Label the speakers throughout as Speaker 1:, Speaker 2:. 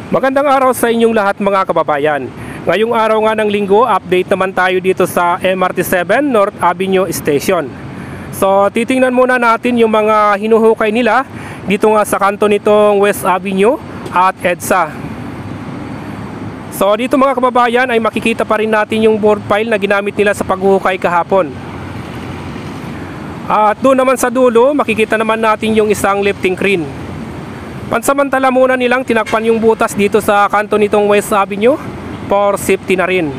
Speaker 1: Magandang araw sa inyong lahat mga kababayan. Ngayong araw nga ng linggo, update naman tayo dito sa MRT7 North Avenue Station. So titingnan muna natin yung mga hinuhukay nila dito nga sa kanto nitong West Avenue at EDSA. So dito mga kababayan ay makikita pa rin natin yung board pile na ginamit nila sa paghuhukay kahapon. At doon naman sa dulo, makikita naman natin yung isang lifting crane. Pansamantala muna nilang tinakpan yung butas dito sa kanto nitong West Avenue for safety na rin.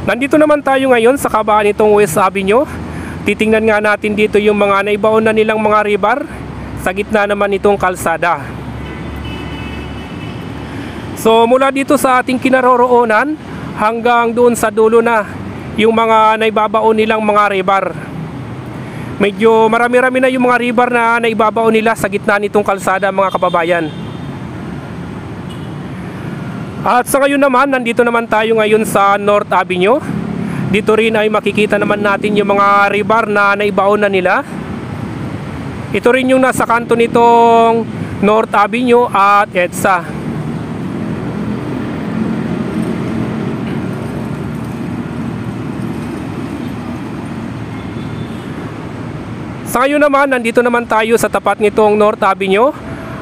Speaker 1: Nandito naman tayo ngayon sa kabaan nitong West Avenue. Titingnan nga natin dito yung mga naibaon na nilang mga rebar sa gitna naman itong kalsada. So mula dito sa ating kinaroroonan hanggang doon sa dulo na yung mga naibabaon nilang mga rebar. Medyo marami-rami na yung mga rebar na naibabaon nila sa gitna nitong kalsada mga kababayan. At sa ngayon naman, nandito naman tayo ngayon sa North Avenue. Dito rin ay makikita naman natin yung mga rebar na naibaon na nila. Ito rin yung nasa kanto nitong North Avenue at EDSA. Sa ngayon naman, nandito naman tayo sa tapat nitong North Avenue.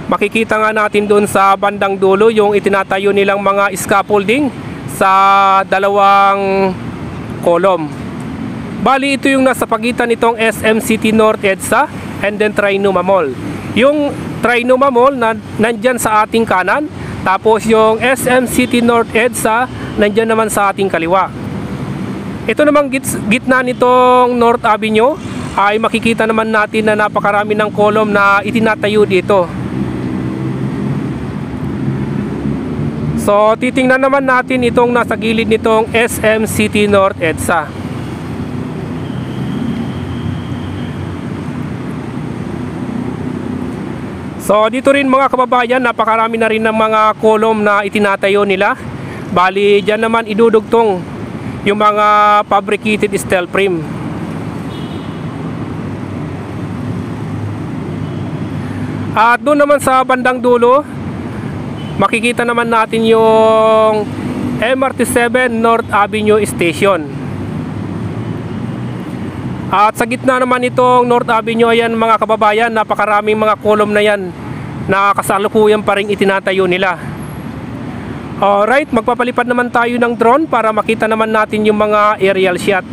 Speaker 1: Makikita nga natin doon sa bandang dulo yung itinatayo nilang mga scaffolding sa dalawang kolom. Bali, ito yung nasa pagitan nitong SM City North EDSA and then Trinoma Mall. Yung Trinoma Mall na nandyan sa ating kanan, tapos yung SM City North EDSA nandyan naman sa ating kaliwa. Ito namang gitna nitong North Avenue ay makikita naman natin na napakarami ng kolom na itinatayo dito. So titingnan naman natin itong nasa gilid nitong SM City North EDSA. So dito rin mga kababayan, napakarami na rin ng mga kolom na itinatayo nila. Bali dyan naman idudugtong yung mga fabricated steel frame. At doon naman sa bandang dulo, makikita naman natin yung MRT7 North Avenue Station. At sa gitna naman itong North Avenue, ayan mga kababayan, napakaraming mga kolom na yan na kasalukuyan pa rin itinatayo nila. Alright, magpapalipad naman tayo ng drone para makita naman natin yung mga aerial shot.